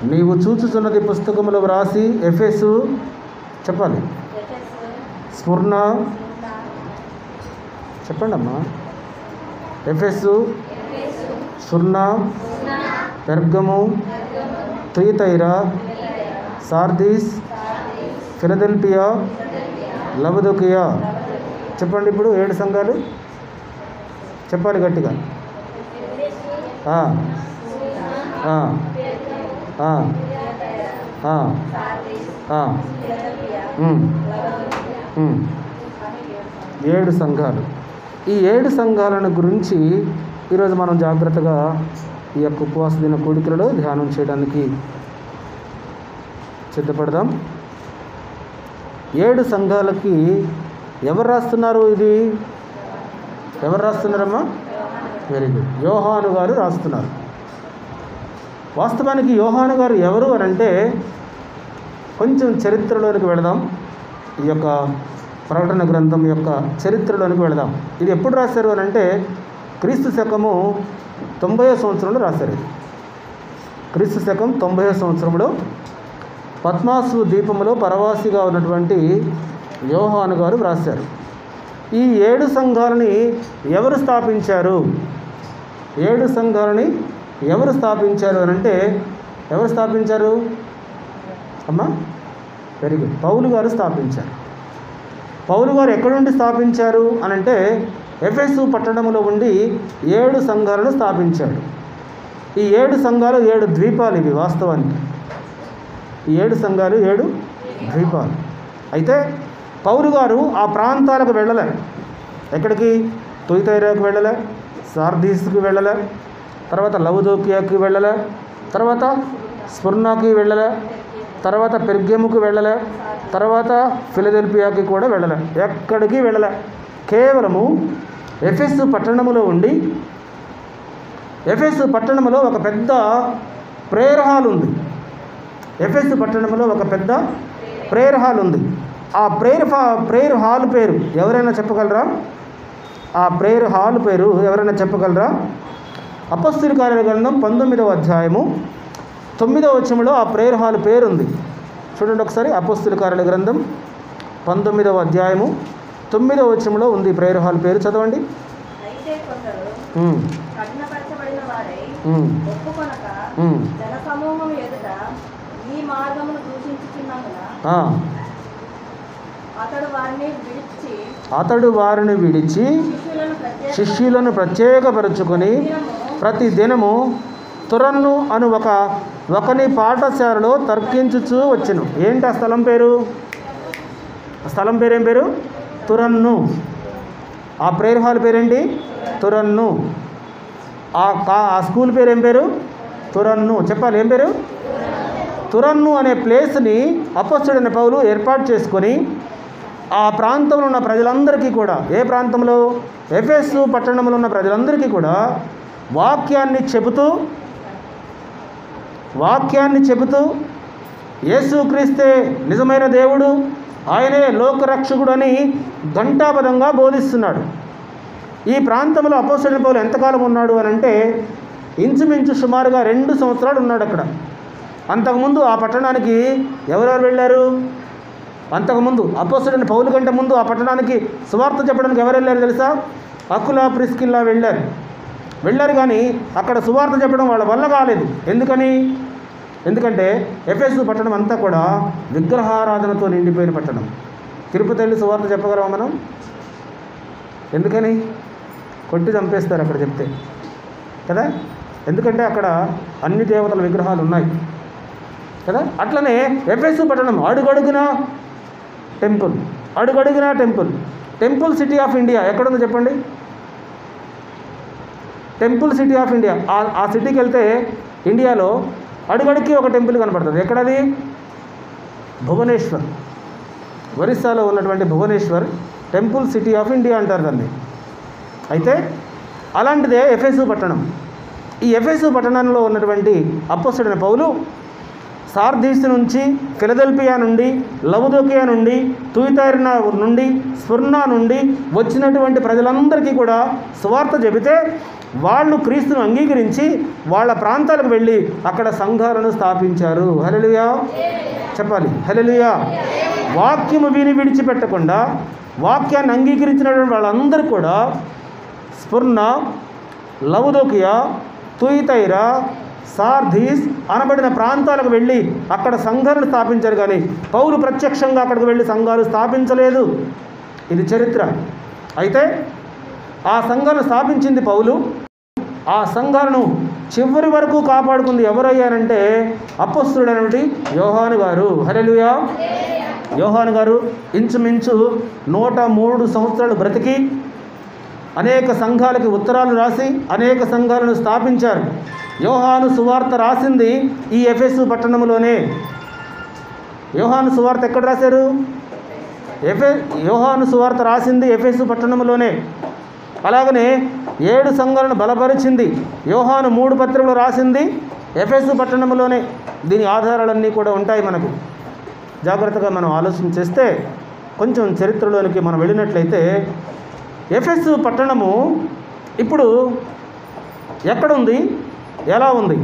నీవు చూచుచున్నది పుస్తకములో వ్రాసి ఎఫెసు చెప్పాలి, స్ముర్ణ చెప్పండి అమ్మా, ఎఫెసు, స్ముర్ణ, పెర్గము, తుయతైరా, సార్దీస్, ఫిలదెల్ఫియా, లవదొకియా. చెప్పండి ఇప్పుడు 7 సంఘాలు చెప్పాలి గట్టిగా. ఆ, ఆ, ఆ, ఆ, ఆ, 7 సంఘాలు. ఈ 7 సంఘాలను గురించి ఈరోజు మనం జాగ్రత్తగా ఈ యొక్క ఉపవాస దిన కూడికలలో ధ్యానం చేయడానికి సిద్ధపడదాం. 7 సంఘాలకి ఎవరు రాస్తున్నారు? ఇది ఎవరు రాస్తున్నారమ్మా? వెరీ గుడ్, యోహాను గారు రాస్తున్నారు. వాస్తవానికి యోహాను గారు ఎవరు అని అంటే కొంచెం చరిత్రలోనికి వెళదాం. ఈ యొక్క ప్రకటన గ్రంథం యొక్క చరిత్రలోనికి వెళదాం. ఇది ఎప్పుడు రాశారు అని అంటే క్రీస్తు శకము 90వ సంవత్సరంలో రాశారు. ఇది క్రీస్తు శకం 90వ సంవత్సరంలో పద్మాసు ద్వీపంలో పరవాసిగా ఉన్నటువంటి యోహాను గారు రాశారు. ఈ 7 సంఘాలని ఎవరు స్థాపించారు? 7 సంఘాలని ఎవరు స్థాపించారు అని అంటే ఎవరు స్థాపించారు అమ్మా? వెరీ గుడ్, పౌలు గారు స్థాపించారు. పౌలు గారు ఎక్కడి నుండి స్థాపించారు అని అంటే ఎఫెసు పట్టణంలో ఉండి 7 సంఘాలను స్థాపించాడు. ఈ 7 సంఘాలు 7 ద్వీపాలు. ఇవి వాస్తవానికి ఈ 7 సంఘాలు 7 ద్వీపాలు. అయితే పౌలు గారు ఆ ప్రాంతాలకు వెళ్ళలే. ఎక్కడికి? తుయతైరాకు వెళ్ళలే, సార్దీస్కి వెళ్ళలే, తర్వాత లవదొకియాకి వెళ్ళలే, తర్వాత స్ముర్ణకి వెళ్ళలే, తర్వాత పెర్గముకి వెళ్ళలే, తర్వాత ఫిలదెల్ఫియాకి కూడా వెళ్ళలే. ఎక్కడికి వెళ్ళలే. కేవలము ఎఫెసు పట్టణములో ఉండి, ఎఫెసు పట్టణంలో ఒక పెద్ద ప్రేయర్ హాల్ ఉంది. ఎఫెసు పట్టణంలో ఒక పెద్ద ప్రేయర్ హాల్ ఉంది. ఆ ప్రేయర్ హాల్ పేరు ఎవరైనా చెప్పగలరా? ఆ ప్రేయర్ హాల్ పేరు ఎవరైనా చెప్పగలరా? అపొస్తలుల కార్యాల గ్రంథం 19వ అధ్యాయము 9వ వచనంలో ఆ ప్రేయర్ హాల్ పేరు ఉంది. చూడండి ఒకసారి. అపొస్తలుల కార్యాల గ్రంథం 19వ అధ్యాయము 9వ వచనంలో ఉంది ప్రేయర్ హాల్ పేరు. చదవండి. అతడు వారిని విడిచి శిష్యులను ప్రత్యేకపరుచుకొని ప్రతి దినము తురన్ను అను ఒకని పాఠశాలలో తర్కించుచూ వచ్చెను. ఏంటి ఆ స్థలం పేరు? ఆ స్థలం పేరు ఏం పేరు? తురన్ను. ఆ ప్రేయర్ హాల్ పేరేంటి? తురన్ను. ఆ స్కూల్ పేరు ఏం పేరు? తురన్ను. చెప్పాలి, ఏం పేరు? తురన్ను అనే ప్లేస్ని అపొస్తలుడైన పౌలు ఏర్పాటు చేసుకొని ఆ ప్రాంతంలో ఉన్న ప్రజలందరికీ కూడా, ఏ ప్రాంతంలో? ఎఫెసు పట్టణంలో ఉన్న ప్రజలందరికీ కూడా వాక్యాన్ని చెబుతూ యేసుక్రీస్తే నిజమైన దేవుడు, ఆయనే లోకరక్షకుడు అని ఘంటాపదంగా బోధిస్తున్నాడు. ఈ ప్రాంతంలో అపొస్తలుడైన పౌలు ఎంతకాలం ఉన్నాడు అని అంటే ఇంచుమించు సుమారుగా 2 సంవత్సరాలు ఉన్నాడు అక్కడ. అంతకుముందు ఆ పట్టణానికి ఎవరెవరు వెళ్ళారు? అంతకుముందు అపొస్తలుడైన పౌలు కంటే ముందు ఆ పట్టణానికి సువార్త చెప్పడానికి ఎవరు వెళ్ళారు తెలుసా? అకుల, ప్రిస్కిల్లా వెళ్ళారు కానీ అక్కడ సువార్త చెప్పడం వాళ్ళ వల్ల కాలేదు. ఎందుకంటే ఎఫెసు పట్టణం అంతా కూడా విగ్రహారాధనతో నిండిపోయిన పట్టణం. తిరుపతి వెళ్ళి సువార్త చెప్పగలమా మనం? ఎందుకని? కొట్టి చంపేస్తారు అక్కడ చెప్తే కదా. ఎందుకంటే అక్కడ అన్ని దేవతల విగ్రహాలు ఉన్నాయి కదా. అట్లనే ఎఫెసు పట్టణం అడుగడుగునా temple. Temple city of India ఎక్కడుందో చెప్పండి? Temple city of India. ఆ సిటీకి వెళ్తే ఇండియాలో అడుగడుక్కి ఒక టెంపుల్ కనపడుతుంది. ఎక్కడది? భువనేశ్వర్. ఒరిస్సాలో ఉన్నటువంటి Bhubaneswar temple city of India అంటారు దాన్ని. అయితే అలాంటిదే ఎఫెసు పట్టణం. ఈ ఎఫెసు పట్టణంలో ఉన్నటువంటి అపొస్తలుడైన పౌలు సార్దీస్ నుంచి, ఫిలదెల్ఫియా నుండి, లవదొకియా నుండి, తుయతైరా నుండి, స్ముర్ణ నుండి వచ్చినటువంటి ప్రజలందరికీ కూడా సువార్త చెబితే వాళ్ళు క్రీస్తును అంగీకరించి వాళ్ళ ప్రాంతాలకు వెళ్ళి అక్కడ సంఘాలను స్థాపించారు. హల్లెలూయా చెప్పాలి. హల్లెలూయా. వాక్యము విని విడిచిపెట్టకుండా వాక్యాన్ని అంగీకరించినటువంటి వాళ్ళందరూ కూడా స్ఫుర్ణ, లవదోకియ, తుయితైరా, సార్దీస్ అనబడిన ప్రాంతాలకు వెళ్ళి అక్కడ సంఘాలను స్థాపించారు. కానీ పౌలు ప్రత్యక్షంగా అక్కడికి వెళ్ళి సంఘాలు స్థాపించలేదు. ఇది చరిత్ర. అయితే ఆ సంఘాలను స్థాపించింది పౌలు. ఆ సంఘాలను చివరి వరకు కాపాడుకుంది ఎవరయ్యారంటే అపొస్తలుడైనటువంటి యోహాను గారు. హల్లెలూయా. యోహాను గారు ఇంచుమించు 103 సంవత్సరాలు బ్రతికి అనేక సంఘాలకి ఉత్తరాలు రాసి అనేక సంఘాలను స్థాపించారు. యోహాను సువార్త రాసింది ఈ ఎఫెసు పట్టణంలోనే. యోహాను సువార్త ఎక్కడ రాశారు? యోహాను సువార్త రాసింది ఎఫెసు పట్టణంలోనే. అలాగనే 7 సంఘాలను బలపరిచింది యోహాను 3 పత్రికలు రాసింది ఎఫెసు పట్టణంలోనే. దీని ఆధారాలన్నీ కూడా ఉంటాయి మనకు. జాగ్రత్తగా మనం ఆలోచన చేస్తే కొంచెం చరిత్రలోనికి మనం వెళ్ళినట్లయితే ఎఫెసు పట్టణము ఇప్పుడు ఎక్కడుంది, ఎలా ఉంది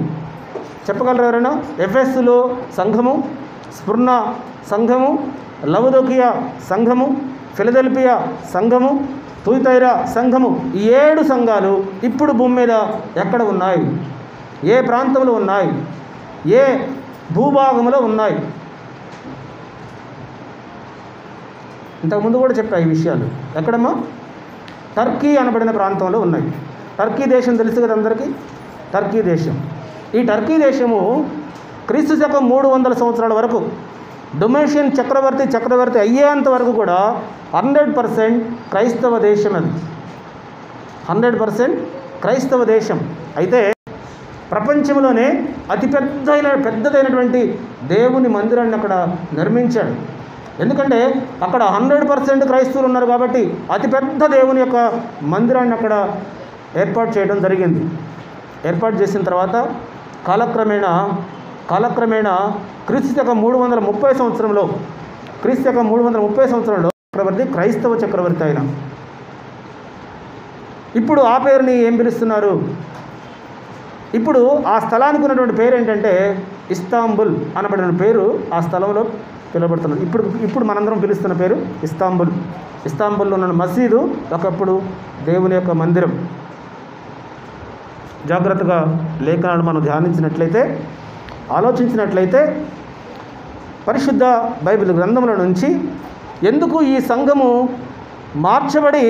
చెప్పగలరు ఎవరైనా? ఎఫెసులో సంఘము, స్ఫుర్ణ సంఘము, లవదోకియా సంఘము, ఫిలదెల్ఫియా సంఘము, తుయితైరా సంఘము, ఈ 7 సంఘాలు ఇప్పుడు భూమి మీద ఎక్కడ ఉన్నాయి, ఏ ప్రాంతంలో ఉన్నాయి, ఏ భూభాగంలో ఉన్నాయి? ఇంతకుముందు కూడా చెప్పా ఈ విషయాలు. ఎక్కడమ్మా? టర్కీ అనబడిన ప్రాంతంలో ఉన్నాయి. టర్కీ దేశం తెలుసు కదా అందరికీ. టర్కీ దేశం, ఈ టర్కీ దేశము క్రీస్తు శకం 300 సంవత్సరాల వరకు డొమేషియన్ చక్రవర్తి అయ్యేంత వరకు కూడా 100% క్రైస్తవ దేశం. అది 100% క్రైస్తవ దేశం. అయితే ప్రపంచంలోనే పెద్దదైనటువంటి దేవుని మందిరాన్ని అక్కడ నిర్మించాడు. ఎందుకంటే అక్కడ 100% క్రైస్తవులు ఉన్నారు కాబట్టి అతిపెద్ద దేవుని యొక్క మందిరాన్ని అక్కడ ఏర్పాటు చేయడం జరిగింది. ఏర్పాటు చేసిన తర్వాత కాలక్రమేణా క్రీస్తు శకం 330 సంవత్సరంలో చక్రవర్తి క్రైస్తవ చక్రవర్తి ఆయన. ఇప్పుడు ఆ పేరుని ఏం పిలుస్తున్నారు? ఇప్పుడు ఆ స్థలానికి ఉన్నటువంటి పేరు ఏంటంటే ఇస్తాంబుల్ అనబడిన పేరు ఆ స్థలంలో పిలువబడుతున్నారు. ఇప్పుడు మనందరం పిలుస్తున్న పేరు ఇస్తాంబుల్. ఇస్తాంబుల్లో ఉన్న మసీదు ఒకప్పుడు దేవుని యొక్క మందిరం. జాగ్రత్తగా లేఖనాలు మనం ధ్యానించినట్లయితే, ఆలోచించినట్లయితే పరిశుద్ధ బైబిల్ గ్రంథముల నుంచి ఎందుకు ఈ సంఘము మార్చబడి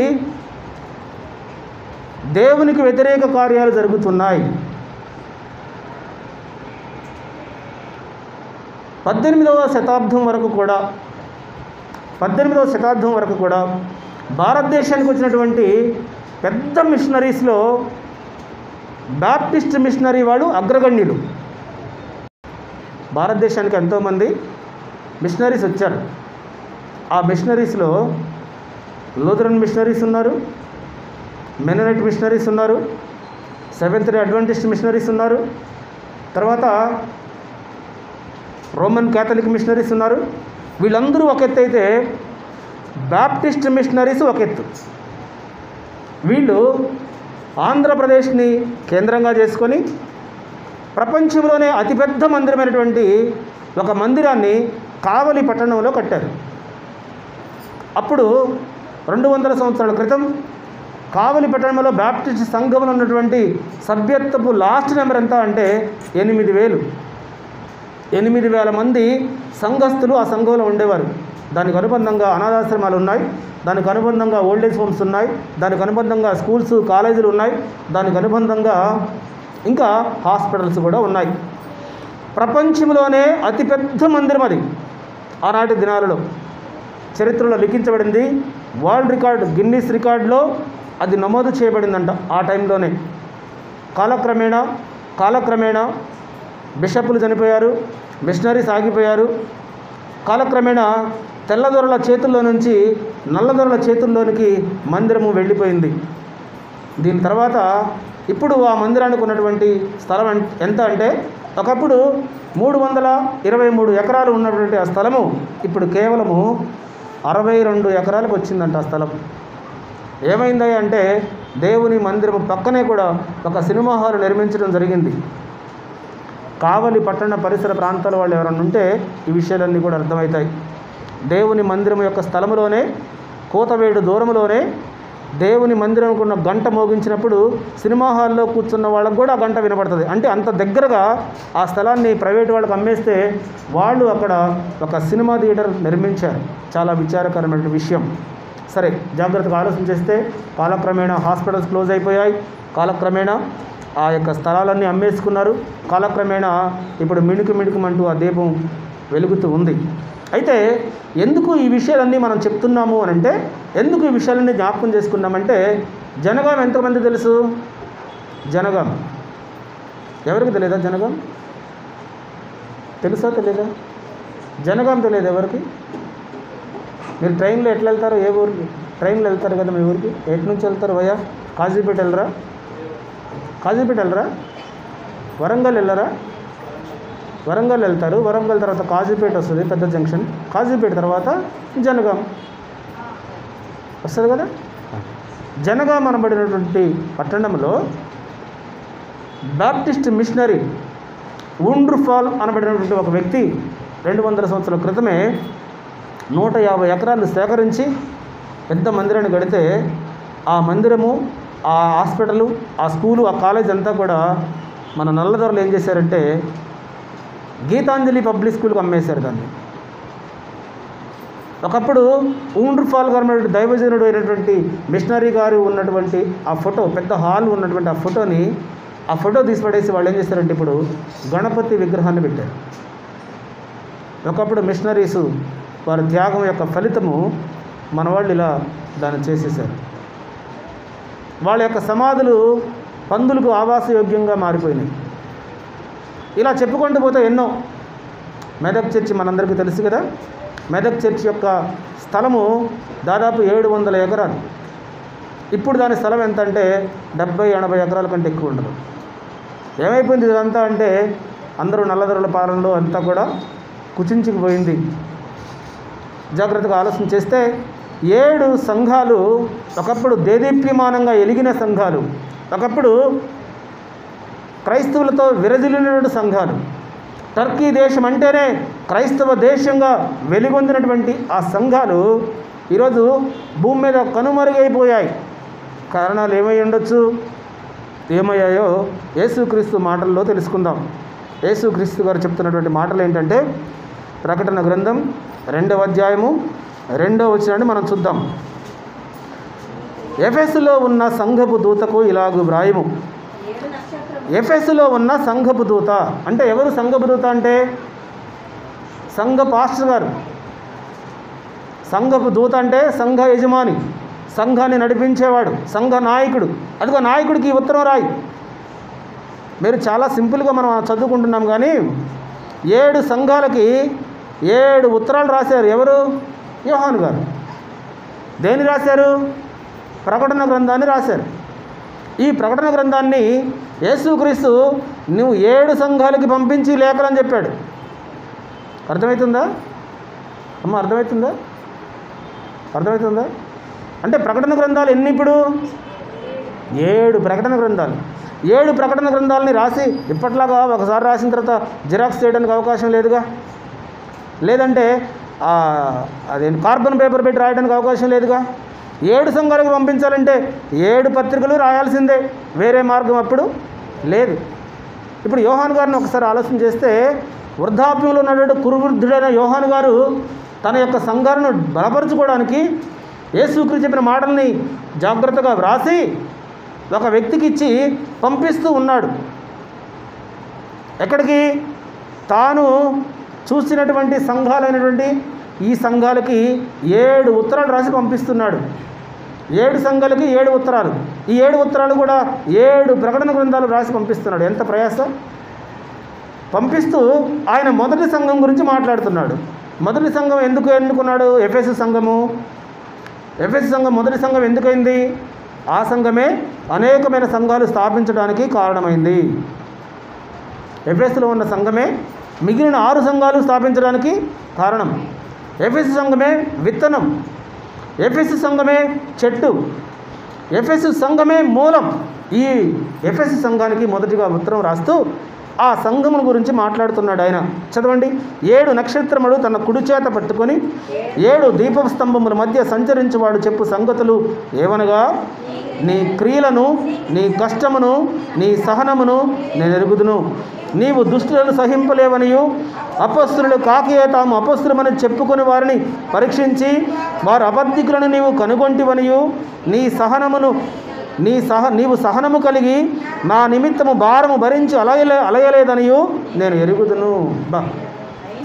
దేవునికి వ్యతిరేక కార్యాలు జరుగుతున్నాయి? 18వ శతాబ్దం వరకు కూడా భారతదేశానికి వచ్చినటువంటి పెద్ద మిషనరీస్లో బాప్టిస్ట్ మిషనరీ వాడు అగ్రగణ్యులు. భారతదేశానికి ఎంతోమంది మిషనరీస్ వచ్చారు. ఆ మిషనరీస్లో లూథరన్ మిషనరీస్ ఉన్నారు, మెననైట్ మిషనరీస్ ఉన్నారు, సెవెంత్ డే అడ్వెంటిస్ట్ మిషనరీస్ ఉన్నారు, తర్వాత రోమన్ క్యాథలిక్ మిషనరీస్ ఉన్నారు. వీళ్ళందరూ ఒక ఎత్తు అయితే బాప్టిస్ట్ మిషనరీస్ ఒక ఎత్తు. వీళ్ళు ఆంధ్రప్రదేశ్ని కేంద్రంగా చేసుకొని ప్రపంచంలోనే అతిపెద్ద మందిరమైనటువంటి ఒక మందిరాన్ని కావలి పట్టణంలో కట్టారు. అప్పుడు 200 సంవత్సరాల క్రితం కావలి పట్టణంలో బాప్టిస్ట్ సంఘంలో ఉన్నటువంటి సభ్యత్వపు లాస్ట్ నెంబర్ ఎంత అంటే 8,000 మంది సంఘస్థులు ఆ సంఘంలో ఉండేవారు. దానికి అనుబంధంగా అనాథాశ్రమాలు ఉన్నాయి, దానికి అనుబంధంగా ఓల్డేజ్ హోమ్స్ ఉన్నాయి, దానికి అనుబంధంగా స్కూల్స్ కాలేజీలు ఉన్నాయి, దానికి అనుబంధంగా ఇంకా హాస్పిటల్స్ కూడా ఉన్నాయి. ప్రపంచంలోనే అతిపెద్ద మందిరం అది. ఆనాటి దినాలలో చరిత్రలో లిఖించబడింది. వరల్డ్ రికార్డ్, గిన్నిస్ రికార్డులో అది నమోదు చేయబడిందంట ఆ టైంలోనే. కాలక్రమేణా బిషప్లు చనిపోయారు, మిషనరీస్ ఆగిపోయారు. కాలక్రమేణా తెల్లదొరల చేతుల్లో నుంచి నల్లదొరల చేతుల్లోనికి మందిరము వెళ్ళిపోయింది. దీని తర్వాత ఇప్పుడు ఆ మందిరానికి ఉన్నటువంటి స్థలం ఎంత అంటే ఒకప్పుడు 323 ఎకరాలు ఉన్నటువంటి ఆ స్థలము ఇప్పుడు కేవలము 62 ఎకరాలకు వచ్చిందంట ఆ స్థలం. ఏమైంది అంటే దేవుని మందిరం పక్కనే కూడా ఒక సినిమా హాల్ నిర్మించడం జరిగింది. కావలి పట్టణ పరిసర ప్రాంతాల వాళ్ళు ఎవరైనా ఉంటే ఈ విషయాలన్నీ కూడా అర్థమవుతాయి. దేవుని మందిరం యొక్క స్థలంలోనే, కూతవేడు దూరంలోనే దేవుని మందిరంకు ఉన్న గంట మోగించినప్పుడు సినిమా హాల్లో కూర్చున్న వాళ్ళకు కూడా ఆ గంట వినపడుతుంది. అంటే అంత దగ్గరగా ఆ స్థలాన్ని ప్రైవేట్ వాళ్ళకి అమ్మేస్తే వాళ్ళు అక్కడ ఒక సినిమా థియేటర్ నిర్మించారు. చాలా విచారకరమైన విషయం. సరే, జాగ్రత్తగా ఆలోచన చేస్తే కాలక్రమేణా హాస్పిటల్స్ క్లోజ్ అయిపోయాయి, కాలక్రమేణా ఆ యొక్క స్థలాలన్నీ అమ్మేసుకున్నారు, కాలక్రమేణా ఇప్పుడు మిణుకుమంటూ ఆ దీపం వెలుగుతూ ఉంది. అయితే ఎందుకు ఈ విషయాలన్నీ మనం చెప్తున్నాము అని అంటే, ఎందుకు ఈ విషయాలన్నీ జ్ఞాపకం చేసుకున్నామంటే, జనగాం ఎంతమంది తెలుసు? జనగాం ఎవరికి తెలియదా? జనగాం తెలుసా తెలియదా? జనగాం తెలియదు ఎవరికి? మీరు ట్రైన్లో ఎట్లా వెళ్తారో? ఏ ఊరికి ట్రైన్లో వెళ్తారు కదా మీ ఊరికి? ఎటు నుంచి వెళ్తారు భయ్యా? కాజీపేట వెళ్ళరా? కాజీపేట వెళ్ళరా? వరంగల్ వెళ్ళరా? వరంగల్ వెళ్తారు. వరంగల్ తర్వాత కాజీపేట వస్తుంది, పెద్ద జంక్షన్. కాజీపేట తర్వాత జనగాం వస్తుంది కదా. జనగాం అనబడినటువంటి పట్టణంలో బాప్టిస్ట్ మిషనరీ వుండ్రుఫాల్ అనబడినటువంటి ఒక వ్యక్తి 200 సంవత్సరాల క్రితమే 150 ఎకరాలు సేకరించి పెద్ద మందిరాన్ని కడితే, ఆ మందిరము, ఆ హాస్పిటలు, ఆ స్కూలు, ఆ కాలేజ్ అంతా కూడా మన నల్లదొరలు ఏం చేశారంటే గీతాంజలి పబ్లిక్ స్కూల్కి అమ్మేశారు దాన్ని. ఒకప్పుడు వుండ్రుఫాల్ గారు దైవజనుడు అయినటువంటి మిషనరీ గారు ఉన్నటువంటి ఆ ఫోటో, పెద్ద హాల్ ఉన్నటువంటి ఆ ఫోటో తీసిపడేసి వాళ్ళు ఏం చేశారంటే ఇప్పుడు గణపతి విగ్రహాన్ని పెట్టారు. ఒకప్పుడు మిషనరీసు వారి త్యాగం యొక్క ఫలితము మన వాళ్ళు ఇలా దాన్ని చేసేసారు. వాళ్ళ యొక్క సమాధులు పందులకు ఆవాసయోగ్యంగా మారిపోయినాయి. ఇలా చెప్పుకుంటూ పోతే ఎన్నో. మెదక్ చర్చి మనందరికీ తెలుసు కదా. మెదక్ చర్చి యొక్క స్థలము దాదాపు 700 ఎకరాలు. ఇప్పుడు దాని స్థలం ఎంత అంటే 70-80 ఎకరాల కంటే ఎక్కువ ఉండదు. ఏమైపోయింది ఇదంతా అంటే, అందరూ నల్లదొరల పాలనలో అంతా కూడా కుచించుకుపోయింది. జాగ్రత్తగా ఆలోచన చేస్తే 7 సంఘాలు ఒకప్పుడు దేదీప్యమానంగా ఎలిగిన సంఘాలు, ఒకప్పుడు క్రైస్తవులతో విరజిల్లినటువంటి సంఘాలు, టర్కీ దేశం అంటేనే క్రైస్తవ దేశంగా వెలుగొందినటువంటి ఆ సంఘాలు ఈరోజు భూమి మీద కనుమరుగైపోయాయి. కారణాలు ఏమై ఉండొచ్చు? ఏమయ్యాయో యేసుక్రీస్తు మాటల్లో తెలుసుకుందాం. యేసుక్రీస్తు గారు చెప్తున్నటువంటి మాటలు ఏంటంటే, ప్రకటన గ్రంథం 2వ అధ్యాయము 2వ వచనాన్ని మనం చూద్దాం. ఎఫెసులో ఉన్న సంఘపు దూతకు ఇలాగు వ్రాయము. ఎఫెసులో ఉన్న సంఘపు దూత అంటే ఎవరు? సంఘపు దూత అంటే సంఘ పాస్టర్ గారు. సంఘపు దూత అంటే సంఘ యజమాని, సంఘాన్ని నడిపించేవాడు, సంఘ నాయకుడు. అదిగో నాయకుడికి ఈ ఉత్తరం రాయి. మీరు చాలా సింపుల్గా మనం చదువుకుంటున్నాం, కానీ 7 సంఘాలకి 7 ఉత్తరాలు రాశారు. ఎవరు? యోహాను గారు. దేన్ని రాశారు? ప్రకటన గ్రంథాన్ని రాశారు. ఈ ప్రకటన గ్రంథాన్ని యేసుక్రీస్తు నువ్వు 7 సంఘాలకి పంపించి లేఖలని చెప్పాడు. అర్థమవుతుందా అమ్మ? అర్థమవుతుందా? అంటే ప్రకటన గ్రంథాలు ఎన్ని ఇప్పుడు? 7 ప్రకటన గ్రంథాలు. 7 ప్రకటన గ్రంథాలని రాసి ఇప్పట్లాగా ఒకసారి రాసిన తర్వాత జిరాక్స్ చేయడానికి అవకాశం లేదుగా. లేదంటే అదేంటి కార్బన్ పేపర్ పెట్టి రాయడానికి అవకాశం లేదుగా. 7 సంఘాలకు పంపించాలంటే 7 పత్రికలు రాయాల్సిందే, వేరే మార్గం అప్పుడు లేదు. ఇప్పుడు యోహాను గారిని ఒకసారి ఆలోచన చేస్తే, వృద్ధాప్యంలో ఉన్నటువంటి కురువృద్ధుడైన యోహాను గారు తన యొక్క సంఘాలను బలపరచుకోవడానికి యేసుక్రీస్తు చెప్పిన మాటల్ని జాగ్రత్తగా వ్రాసి ఒక వ్యక్తికి ఇచ్చి పంపిస్తూ ఉన్నాడు. ఎక్కడికి? తాను చూసినటువంటి సంఘాలైనటువంటి ఈ సంఘాలకి 7 ఉత్తరాలు రాసి పంపిస్తున్నాడు. 7 సంఘాలకి 7 ఉత్తరాలు. ఈ 7 ఉత్తరాలు కూడా 7 ప్రకటన గ్రంథాలు రాసి పంపిస్తున్నాడు. ఎంత ప్రయాస! పంపిస్తూ ఆయన మొదటి సంఘం గురించి మాట్లాడుతున్నాడు. మొదటి సంఘం ఎందుకు ఎన్నుకున్నాడు? ఎఫెసు సంఘము. ఎఫెసు సంఘం మొదటి సంఘం ఎందుకైంది? ఆ సంఘమే అనేకమైన సంఘాలు స్థాపించడానికి కారణమైంది. ఎఫెసులో ఉన్న సంఘమే మిగిలిన 6 సంఘాలు స్థాపించడానికి కారణం. ఎఫెసు సంఘమే విత్తనం, ఎఫెసు సంఘమే చెట్టు, ఎఫెసు సంఘమే మూలం. ఈ ఎఫెసు సంఘానికి మొదటిగా ఉత్తరం రాస్తూ ఆ సంఘముల గురించి మాట్లాడుతున్నాడు ఆయన. చదవండి. 7 నక్షత్రములు తన కుడి చేత పట్టుకొని 7 దీపస్తంభముల మధ్య సంచరించువాడు చెప్పు సంగతులు ఏవనగా, నీ క్రియలను, నీ కష్టమును, నీ సహనమును నేను ఎరుగుదును. నీవు దుష్టులను సహింపలేవనియు, అపస్తులు కాకియే తాము అపస్తులమని చెప్పుకుని వారిని పరీక్షించి వారు అబద్ధికులను నీవు కనుగొంటివనియు, నీవు సహనము కలిగి నా నిమిత్తము భారము భరించి అలయలేదనియు నేను ఎరుగుదును.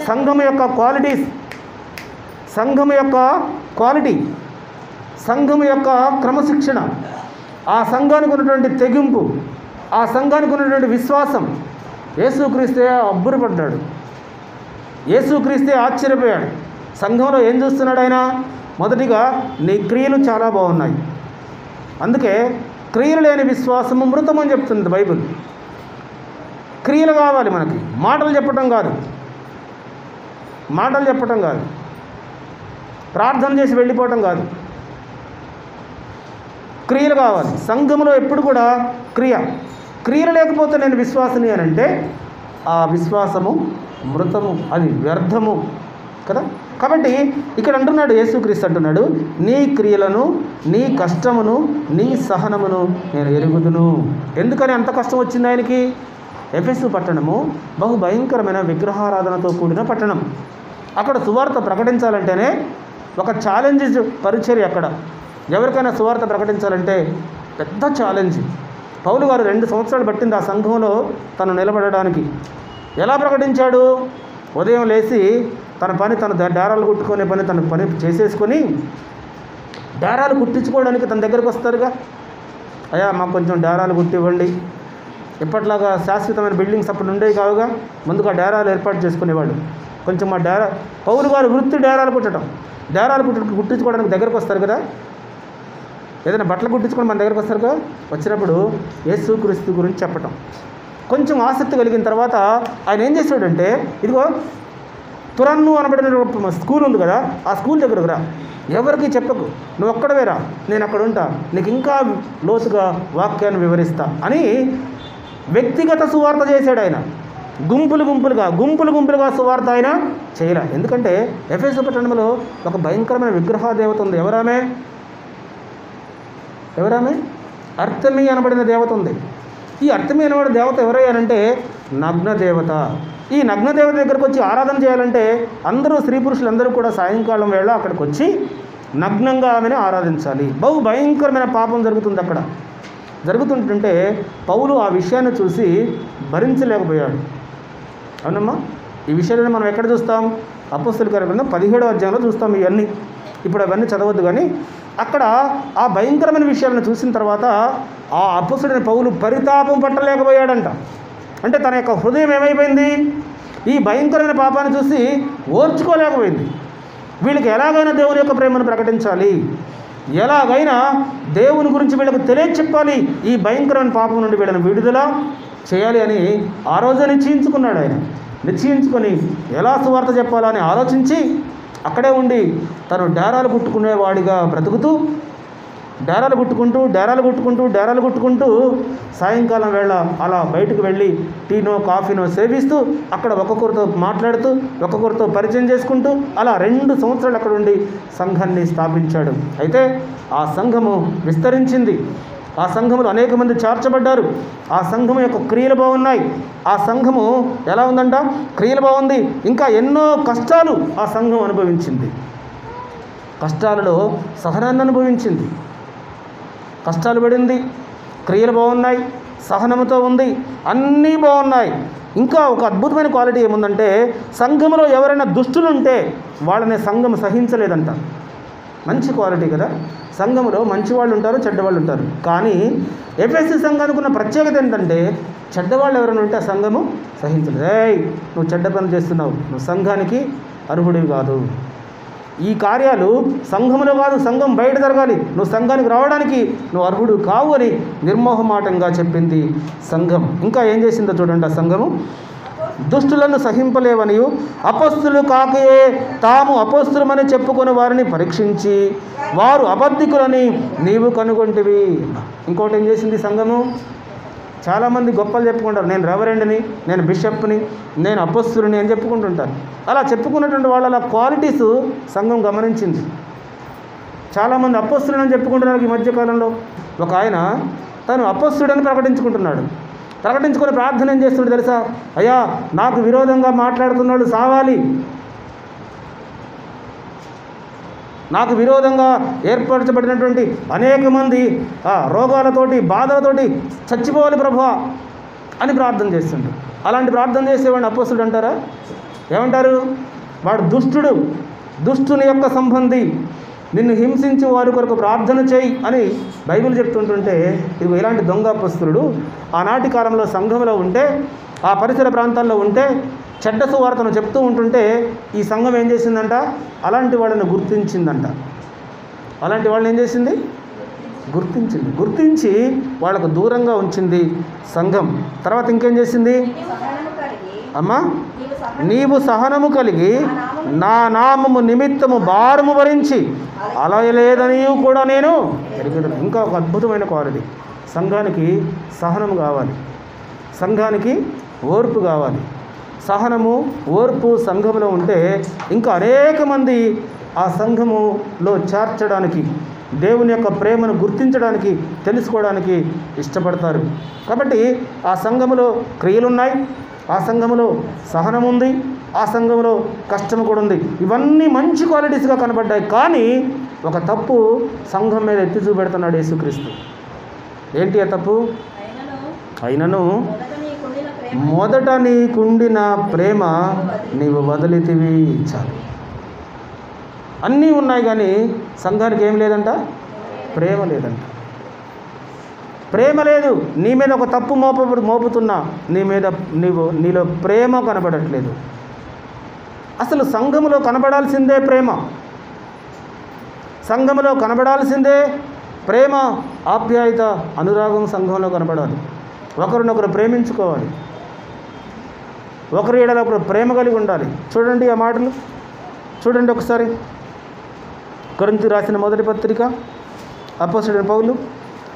సంఘం యొక్క క్వాలిటీస్, సంఘం యొక్క క్వాలిటీ, సంఘం యొక్క క్రమశిక్షణ, ఆ సంఘానికి ఉన్నటువంటి తెగింపు, ఆ సంఘానికి ఉన్నటువంటి విశ్వాసం. యేసుక్రీస్తే అబ్బురపడ్డాడు, యేసుక్రీస్తే ఆశ్చర్యపోయాడు. సంఘంలో ఏం చూస్తున్నాడు ఆయన? మొదటిగా నీ క్రియలు చాలా బాగున్నాయి. అందుకే క్రియలు లేని విశ్వాసము మృతమని చెప్తుంది బైబిల్. క్రియలు కావాలి మనకి, మాటలు చెప్పటం కాదు, మాటలు చెప్పటం కాదు, ప్రార్థన చేసి వెళ్ళిపోవటం కాదు, క్రియలు కావాలి. సంఘంలో ఎప్పుడు కూడా క్రియలు లేకపోతే నేను విశ్వాసని అని అంటే ఆ విశ్వాసము మృతము, అది వ్యర్థము కదా. కాబట్టి ఇక్కడ అంటున్నాడు, యేసుక్రీస్తు అంటున్నాడు, నీ క్రియలను, నీ కష్టమును, నీ సహనమును నేను ఎరుగుదును. ఎందుకని అంత కష్టం వచ్చింది ఆయనకి? ఎఫెసు పట్టణము బహు భయంకరమైన విగ్రహారాధనతో కూడిన పట్టణం. అక్కడ సువార్త ప్రకటించాలంటేనే ఒక ఛాలెంజ్ పరిచర్య. అక్కడ ఎవరికైనా సువార్త ప్రకటించాలంటే పెద్ద ఛాలెంజ్. పౌలు గారు 2 సంవత్సరాలు పట్టింది ఆ సంఘంలో తను నిలబడడానికి. ఎలా ప్రకటించాడు? ఉదయం లేచి తన డేరాలు కుట్టుకునే తన పని చేసేసుకొని, డేరాలు కుట్టించుకోవడానికి తన దగ్గరకు వస్తారుగా, అయ్యా మాకు కొంచెం డేరాలు కుట్టివ్వండి. ఇప్పట్లాగా శాశ్వతమైన బిల్డింగ్స్ అప్పుడు ఉండేవి కావుగా, ముందుగా డేరాలు ఏర్పాటు చేసుకునేవాళ్ళు. కొంచెం మా పౌలు గారు వృత్తి డేరాలు కుట్టించుకోవడానికి దగ్గరకు వస్తారు కదా. ఏదైనా బట్టలు కుట్టించుకొని మన దగ్గరకు వస్తారుగా. వచ్చినప్పుడు యేసుక్రీస్తు గురించి చెప్పటం, కొంచెం ఆసక్తి కలిగిన తర్వాత ఆయన ఏం చేశాడంటే, ఇదిగో తురన్ను అనబడిన స్కూల్ ఉంది కదా, ఆ స్కూల్ దగ్గరకు రా, ఎవరికి చెప్పకు, నువ్వు ఒక్కడవేరా, నేను అక్కడ ఉంటా, నీకు ఇంకా లోతుగా వాక్యాన్ని వివరిస్తా అని వ్యక్తిగత సువార్త చేశాడు ఆయన. గుంపులుగా సువార్త ఆయన చేయలే. ఎందుకంటే ఎఫెసు పట్టణంలో ఒక భయంకరమైన విగ్రహ దేవత ఉంది. ఎవరామె? అర్తెమీ అనబడిన దేవత ఉంది. ఈ అర్తెమీ అనబడిన దేవత ఎవరయ్యారంటే నగ్న దేవత. ఈ నగ్న దేవత దగ్గరకు వచ్చి ఆరాధన చేయాలంటే అందరూ, స్త్రీ పురుషులందరూ కూడా సాయంకాలం వేళ అక్కడికి వచ్చి నగ్నంగా ఆమెను ఆరాధించాలి. బహు భయంకరమైన పాపం జరుగుతుంది అక్కడ. జరుగుతుంటుంటే పౌలు ఆ విషయాన్ని చూసి భరించలేకపోయాడు. అవునమ్మా, ఈ విషయాలను మనం ఎక్కడ చూస్తాం? అపోస్తలుల కార్యక్రమం 17వ అధ్యాయంలో చూస్తాం ఇవన్నీ. ఇప్పుడు అవన్నీ చదవద్దు, కానీ అక్కడ ఆ భయంకరమైన విషయాలను చూసిన తర్వాత ఆ అపోస్తలుడైన పౌలు పరితాపం పట్టలేకపోయాడంట. అంటే తన యొక్క హృదయం ఏమైపోయింది? ఈ భయంకరమైన పాపాన్ని చూసి ఓర్చుకోలేకపోయింది. వీళ్ళకి ఎలాగైనా దేవుని యొక్క ప్రేమను ప్రకటించాలి, ఎలాగైనా దేవుని గురించి వీళ్ళకి తెలియచెప్పాలి, ఈ భయంకరమైన పాపం నుండి వీళ్ళని విడుదల చేయాలి అని ఆ రోజే నిశ్చయించుకున్నాడు ఆయన. నిశ్చయించుకొని ఎలా సువార్త చెప్పాలని ఆలోచించి అక్కడే ఉండి తను డేరాలు కుట్టుకునేవాడిగా బ్రతుకుతూ, డేరాలు కుట్టుకుంటూ సాయంకాలం వేళ అలా బయటకు వెళ్ళి టీనో కాఫీనో సేవిస్తూ అక్కడ ఒక్కొక్కరితో మాట్లాడుతూ, ఒక్కొక్కరితో పరిచయం చేసుకుంటూ అలా 2 సంవత్సరాలు అక్కడ ఉండి సంఘాన్ని స్థాపించాడు. అయితే ఆ సంఘము విస్తరించింది. ఆ సంఘములో అనేక మంది చేర్చబడ్డారు. ఆ సంఘము యొక్క క్రియలు బాగున్నాయి. ఆ సంఘము ఎలా ఉందంట? క్రియలు బాగుంది. ఇంకా ఎన్నో కష్టాలు ఆ సంఘం అనుభవించింది. కష్టాలలో సహనాన్ని అనుభవించింది. కష్టాలు పడింది, క్రియలు బాగున్నాయి, సహనముతో ఉంది, అన్నీ బాగున్నాయి. ఇంకా ఒక అద్భుతమైన క్వాలిటీ ఏముందంటే, సంఘములో ఎవరైనా దుష్టులుంటే వాళ్ళని సంఘం సహించలేదంట. మంచి క్వాలిటీ కదా. సంఘములో మంచివాళ్ళు ఉంటారు, చెడ్డవాళ్ళు ఉంటారు. కానీ ఎఫెసు సంఘానికి ఉన్న ప్రత్యేకత ఏంటంటే, చెడ్డవాళ్ళు ఎవరైనా ఉంటే ఆ సంఘము సహించలేదు. నువ్వు చెడ్డ పని చేస్తున్నావు, నువ్వు సంఘానికి అర్హుడివి కాదు. ఈ కార్యాలు సంఘములో కాదు, సంఘం బయట జరగాలి, నువ్వు సంఘానికి రావడానికి నువ్వు అర్హుడు కావు అని నిర్మోహమాటంగా చెప్పింది సంఘం. ఇంకా ఏం చేసిందో చూడండి ఆ సంఘము. దుష్టులను సహింపలేవనియు అపొస్తలులు కాకయే తాము అపొస్తలుమని చెప్పుకొని వారిని పరీక్షించి వారు అబద్ధికులని నీవు కనుగొంటివి. ఇంకోటి ఏం చేసింది సంఘము? చాలామంది గొప్పలు చెప్పుకుంటారు, నేను రెవరెండ్ని, నేను బిషప్ని, నేను అపొస్తలుని అని చెప్పుకుంటుంటారు. అలా చెప్పుకున్నటువంటి వాళ్ళ క్వాలిటీస్ సంఘం గమనించింది. చాలామంది అపొస్తలుని చెప్పుకుంటున్నారు. ఈ మధ్యకాలంలో ఒక ఆయన తను అపొస్తలుడని ప్రకటించుకుంటున్నాడు. ప్రకటించుకొని ప్రార్థన ఏం చేస్తున్నాడు తెలుసా? అయ్యా, నాకు విరోధంగా మాట్లాడుతున్నాడు సావాలి, నాకు విరోధంగా ఏర్పరచబడినటువంటి అనేక మంది రోగాలతోటి బాధలతోటి చచ్చిపోవాలి ప్రభువా అని ప్రార్థన చేస్తుంటాడు. అలాంటి ప్రార్థన చేసేవాడిని అపొస్తలుడు అంటారా? ఏమంటారు? వాడు దుష్టుడు, దుష్టుని యొక్క సంబంధి, నిన్ను హింసించి వారి కొరకు ప్రార్థన చేయి అని బైబిల్ చెప్తుంటుంటే, ఇది ఇలాంటి దొంగ అపొస్తలుడు ఆనాటి కాలంలో సంఘంలో ఉంటే, ఆ పరిసర ప్రాంతాల్లో ఉంటే, చెడ్డ సువార్తను చెప్తూ ఉంటుంటే ఈ సంఘం ఏం చేసిందంట? అలాంటి వాళ్ళని గుర్తించిందంట. అలాంటి వాళ్ళని ఏం చేసింది? గుర్తించింది. గుర్తించి వాళ్ళకు దూరంగా ఉంచింది సంఘం. తర్వాత ఇంకేం చేసింది? అమ్మా, నీవు సహనము కలిగి నా నామము నిమిత్తము భారము భరించి అలయలేదని కూడా నేను ఎరుగుదును. ఇంకా ఒక అద్భుతమైన క్వాలిటీ, సంఘానికి సహనము కావాలి, సంఘానికి ఓర్పు కావాలి. సహనము, ఓర్పు సంఘంలో ఉంటే ఇంకా అనేక మంది ఆ సంఘములో చేర్చడానికి, దేవుని యొక్క ప్రేమను గుర్తించడానికి, తెలుసుకోవడానికి ఇష్టపడతారు. కాబట్టి ఆ సంఘములో క్రియలున్నాయి, ఆ సంఘములో సహనం ఉంది, ఆ సంఘంలో కష్టం కూడా ఉంది. ఇవన్నీ మంచి క్వాలిటీస్గా కనబడ్డాయి. కానీ ఒక తప్పు సంఘం మీద ఎత్తి చూపెడుతున్నాడు యేసుక్రీస్తు. ఏంటి ఆ తప్పు? అయినను మొదట నీకుండిన ప్రేమ నీవు వదిలితివి. చాలు. అన్నీ ఉన్నాయి కానీ సంఘానికి ఏం లేదంట? ప్రేమ లేదంట. ప్రేమ లేదు. నీ మీద ఒక తప్పు మోపుతున్నా నీలో ప్రేమ కనబడట్లేదు. అసలు సంఘములో కనబడాల్సిందే ప్రేమ. సంఘములో కనబడాల్సిందే ప్రేమ, ఆప్యాయత, అనురాగం సంఘంలో కనబడాలి. ఒకరినొకరు ప్రేమించుకోవాలి, ఒకరి ఎడల ఒకరు ప్రేమ కలిగి ఉండాలి. చూడండి ఆ మాటలు, చూడండి ఒకసారి. కొరింథీ రాసిన మొదటి పత్రిక, అపోస్తలుడైన పౌలు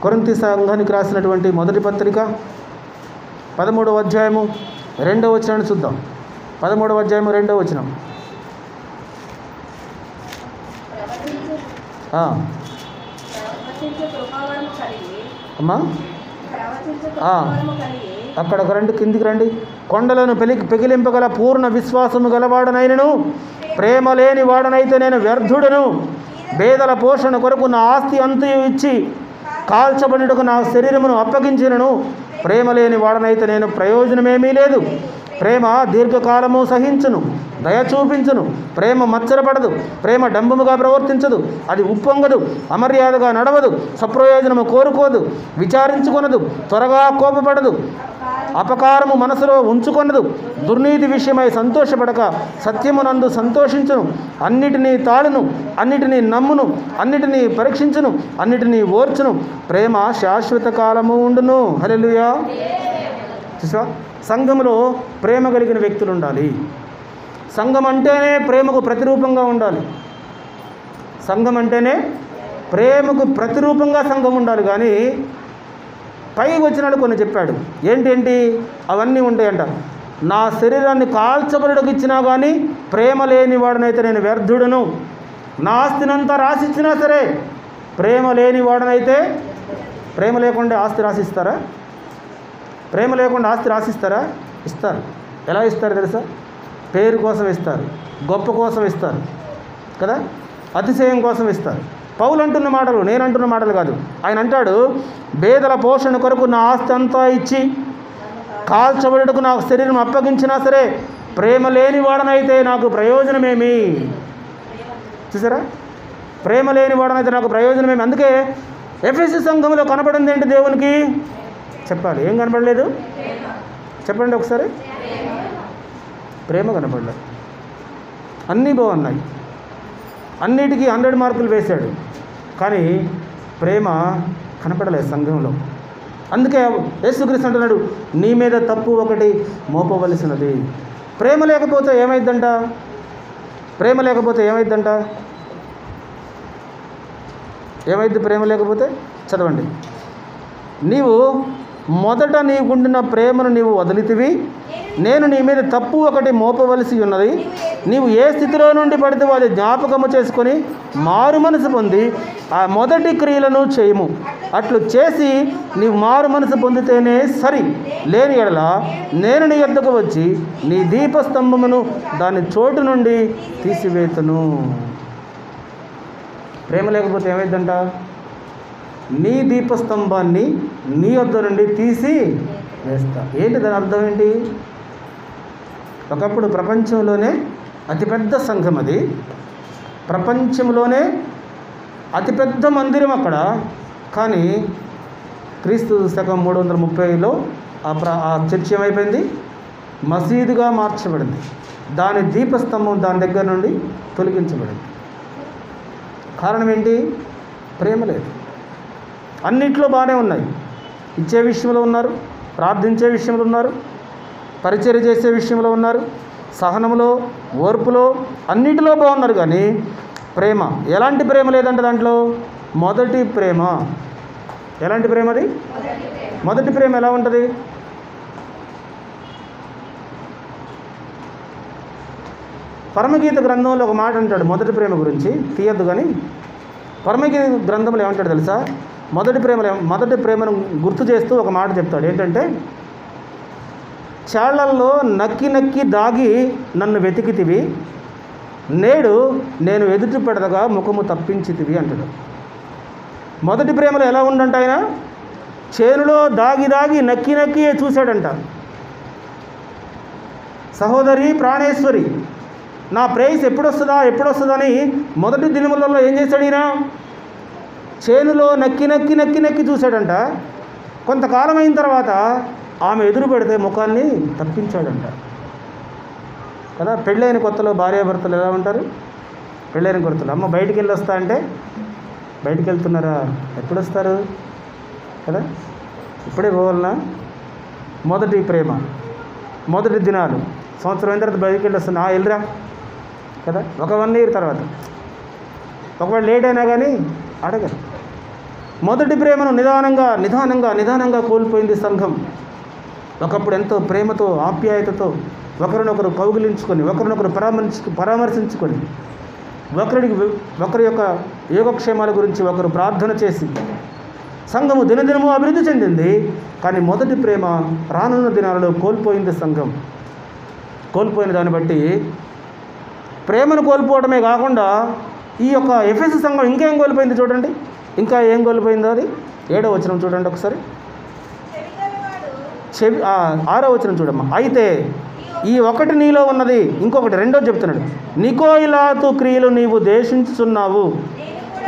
కొరింథీ సంఘానికి రాసినటువంటి మొదటి పత్రిక 13వ అధ్యాయము 2వ వచనాన్ని చూద్దాం. 13వ అధ్యాయము 2వ వచనం. అమ్మా, అక్కడ రండి, కిందికి రండి. కొండలను పెగిలింపగల పూర్ణ విశ్వాసము గలవాడనైనను ప్రేమ లేని వాడనైతే నేను వ్యర్థుడను. పేదల పోషణ కొరకు నా ఆస్తి అంతయు ఇచ్చి కాల్చబడుటకు నా శరీరమును అప్పగించినను ప్రేమ లేని వాడనైతే నేను ప్రయోజనమేమీ లేదు. ప్రేమ దీర్ఘకాలము సహించును, దయ చూపించును. ప్రేమ మత్సరపడదు, ప్రేమ డంబముగా ప్రవర్తించదు, అది ఉప్పొంగదు, అమర్యాదగా నడవదు, సప్రయోజనము కోరుకోదు, విచారించుకొనదు, త్వరగా కోపపడదు, అపకారము మనసులో ఉంచుకొనదు, దుర్నీతి విషయమై సంతోషపడక సత్యమునందు సంతోషించును, అన్నిటినీ తాళును, అన్నిటినీ నమ్మును, అన్నిటినీ పరీక్షించును, అన్నిటినీ ఓర్చును. ప్రేమ శాశ్వత కాలము ఉండును. హల్లెలూయా. చూసా, సంఘములో ప్రేమ కలిగిన వ్యక్తులు ఉండాలి. సంఘం అంటేనే ప్రేమకు ప్రతిరూపంగా ఉండాలి. సంఘం అంటేనే ప్రేమకు ప్రతిరూపంగా సంఘం ఉండాలి. కానీ పైకి వచ్చినాడు కొన్ని చెప్పాడు. ఏంటి అవన్నీ ఉంటాయంట. నా శరీరాన్ని కాల్చబడుటకు ఇచ్చినా కానీ ప్రేమ లేని వాడనైతే నేను వ్యర్థుడను. నా ఆస్తినంతా రాసిచ్చినా సరే ప్రేమ లేని వాడనైతే, ప్రేమ లేకుండా ఆస్తి రాసిస్తారా? ప్రేమ లేకుండా ఆస్తి రాసిస్తారా? ఇస్తారు. ఎలా ఇస్తారు తెలుసా? పేరు కోసం ఇస్తారు, గొప్ప కోసం ఇస్తారు కదా, అతిశయం కోసం ఇస్తారు. పౌలు అంటున్న మాటలు, నేను అంటున్న మాటలు కాదు. ఆయన అంటాడు, పేదల పోషణ కొరకు నా ఆస్తి అంతా ఇచ్చి కాల్చబడుటకు నాకు శరీరం అప్పగించినా సరే ప్రేమ లేని వాడనైతే నాకు ప్రయోజనమేమి. చూసారా, ప్రేమ లేని వాడనైతే నాకు ప్రయోజనమేమి. అందుకే ఎఫెసీ సంఘంలో కనబడింది ఏంటి దేవునికి? చెప్పాలి. ఏం కనబడలేదు? చెప్పండి ఒకసారి. ప్రేమ కనబడలేదు. అన్నీ బాగున్నాయి, అన్నిటికీ 100 మార్కులు వేశాడు, కానీ ప్రేమ కనపడలేదు సంఘంలో. అందుకే యేసుక్రీస్తు అంటున్నాడు, నీ మీద తప్పు ఒకటి మోపవలసినది. ప్రేమ లేకపోతే ఏమైందంట? ప్రేమ లేకపోతే ఏమైందంట? ఏమైంది ప్రేమ లేకపోతే? చదవండి. నీవు మొదట నీకుండిన ప్రేమను నీవు వదిలితివి, నేను నీ మీద తప్పు ఒకటి మోపవలసి ఉన్నది. నీవు ఏ స్థితిలో నుండి పడితే అది జ్ఞాపకము చేసుకొని మారు మనసు పొంది ఆ మొదటి క్రియలను చేయము. అట్లు చేసి నీవు మారు మనసు పొందితేనే సరి, లేని ఎడల నేను నీ యొద్దకు వచ్చి నీ దీపస్తంభమును దాని చోటు నుండి తీసివేతును. ప్రేమ లేకపోతే ఏమైందంట? నీ దీపస్తంభాన్ని నీ వద్ద నుండి తీసి వేస్తా. ఏంటి దాని అర్థం ఏంటి? ఒకప్పుడు ప్రపంచంలోనే అతిపెద్ద సంఘం, అది ప్రపంచంలోనే అతిపెద్ద మందిరం అక్కడ. కానీ క్రీస్తు శకం 330లో ఆ చర్చ్ ఏమైపోయింది? మసీదుగా మార్చబడింది. దాని దీపస్తంభం దాని దగ్గర నుండి తొలగించబడింది. కారణం ఏంటి? ప్రేమ లేదు. అన్నిట్లో బాగానే ఉన్నాయి. ఇచ్చే విషయంలో ఉన్నారు, ప్రార్థించే విషయంలో ఉన్నారు, పరిచర్య చేసే విషయంలో ఉన్నారు, సహనంలో, ఓర్పులో, అన్నిటిలో బాగున్నారు. కానీ ప్రేమ, ఎలాంటి ప్రేమ లేదంటే దాంట్లో. మొదటి ప్రేమ ఎలాంటి ప్రేమ? అది మొదటి ప్రేమ ఎలా ఉంటుంది? పరమగీత గ్రంథంలో ఒక మాట అంటాడు మొదటి ప్రేమ గురించి, తీయద్దు కానీ. పరమగీత గ్రంథంలో ఏమంటాడు తెలుసా? మొదటి ప్రేమను గుర్తు చేస్తూ ఒక మాట చెప్తాడు. ఏంటంటే, చాళ్లల్లో నక్కి నక్కి దాగి నన్ను వెతికితివి, నేడు నేను ఎదుటి పెడదగా ముఖము తప్పించితివి అంటాడు. మొదటి ప్రేమలో ఎలా ఉండంట? ఆయన చేనులో దాగి దాగి నక్కి నక్కి చూశాడంట. సహోదరి ప్రాణేశ్వరి, నా ప్రేయస్ ఎప్పుడొస్తుందని మొదటి దినములలో ఏం చేశాడు ఈయన? చేనులో నక్కి నక్కి నక్కి నక్కి చూశాడంట. కొంతకాలం అయిన తర్వాత ఆమె ఎదురు పెడితే ముఖాన్ని తప్పించాడంట కదా. పెళ్ళైన కొత్తలో భార్యాభర్తలు ఎలా ఉంటారు? పెళ్ళైన కొత్తలో అమ్మ బయటికి వెళ్ళి వస్తా అంటే, బయటికి వెళ్తున్నారా? ఎప్పుడు వస్తారు కదా? ఇప్పుడే పోవాలనా? మొదటి ప్రేమ, మొదటి దినాలు, సంవత్సరం అయిన తర్వాత బయటికి వెళ్ళి వస్తున్నా, వెళ్ళరా కదా. ఒక 1 year తర్వాత ఒకవేళ లేట్ అయినా కానీ అడగరు. మొదటి ప్రేమను నిదానంగా కోల్పోయింది సంఘం. ఒకప్పుడు ఎంతో ప్రేమతో, ఆప్యాయతతో ఒకరినొకరు కౌగిలించుకొని, ఒకరినొకరు పరామర్శించుకొని, ఒకరి యొక్క యోగక్షేమాల గురించి ఒకరు ప్రార్థన చేసి సంఘము దినదినము అభివృద్ధి చెందింది. కానీ మొదటి ప్రేమ రానున్న దినాలలో కోల్పోయింది సంఘం. కోల్పోయిన దాన్ని బట్టి ప్రేమను కోల్పోవడమే కాకుండా ఈ యొక్క ఎఫెసు సంఘం ఇంకేం కోల్పోయింది చూడండి. ఇంకా ఏం కోల్పోయిందో అది 7వ వచనం చూడండి ఒకసారి. 6వ వచనం చూడమ్మా. అయితే ఈ ఒకటి నీలో ఉన్నది, ఇంకొకటి రెండోది చెప్తున్నాడు. నికోయిలాతు క్రియలు నీవు ద్వేషించుచున్నావు,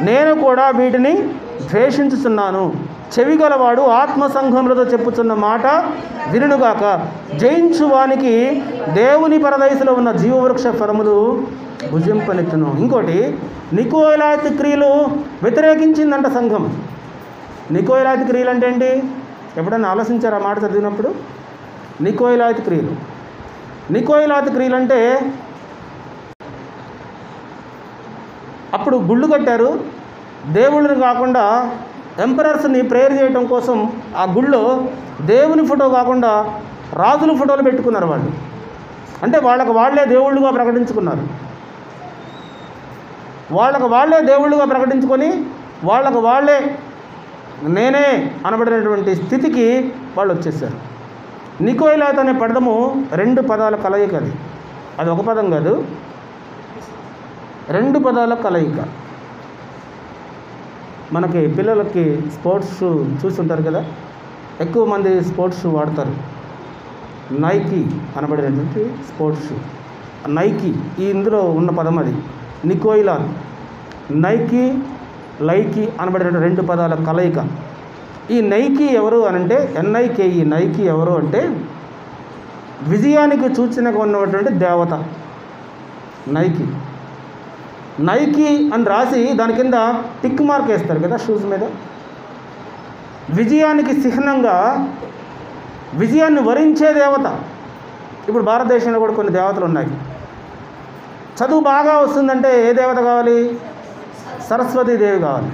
నేను కూడా వీటిని ద్వేషించుచున్నాను. చెవి గలవాడు ఆత్మసంఘములతో చెప్పుచున్న మాట వినుగాక. జయించువానికి దేవుని పరదైసులో ఉన్న జీవవృక్ష ఫలములు భుజింపనెత్తును. ఇంకోటి, నికోయిలాతు క్రియలు వ్యతిరేకించిందంట సంఘం. నికోయిలాతు క్రియలు అంటే ఏంటి? ఎప్పుడన్నా ఆలోచించారు ఆ మాట చదివినప్పుడు? నికోయిలాతు క్రియలు అంటే అప్పుడు గుళ్ళు కట్టారు. దేవుళ్ళని కాకుండా ఎంపరర్స్ని ప్రేయర్ చేయడం కోసం ఆ గుళ్ళో దేవుని ఫోటో కాకుండా రాజుల ఫోటోలు పెట్టుకున్నారు వాళ్ళు. అంటే వాళ్ళకు వాళ్ళే దేవుళ్ళుగా ప్రకటించుకున్నారు. వాళ్ళకు వాళ్ళే నేనే అనబడినటువంటి స్థితికి వాళ్ళు వచ్చేసారు. నికోయిలాతు అనే పదము 2 పదాల కలయిక. అది ఒక పదం కాదు, 2 పదాల కలయిక. మనకి పిల్లలకి స్పోర్ట్స్ షూ చూస్తుంటారు కదా, ఎక్కువ మంది స్పోర్ట్స్ షూ వాడతారు. నైకీ అనబడినటువంటి స్పోర్ట్స్ షూ. నైకీ ఇందులో ఉన్న పదం అది. నికోయిలాత్, నైకీ, లైకీ అనబడిన 2 పదాల కలయిక. ఈ నైకీ ఎవరు అనంటే NIKE, నైకీ ఎవరు అంటే విజయానికి సూచనగా ఉన్నటువంటి దేవత నైకీ. నైకీ అని రాసి దాని కింద టిక్ మార్క్ వేస్తారు కదా షూస్ మీద. విజయానికి చిహ్నంగా విజయాన్ని వరించే దేవత. ఇప్పుడు భారతదేశంలో కూడా కొన్ని దేవతలు ఉన్నాయి. చదువు బాగా వస్తుందంటే ఏ దేవత కావాలి? సరస్వతీదేవి కావాలి.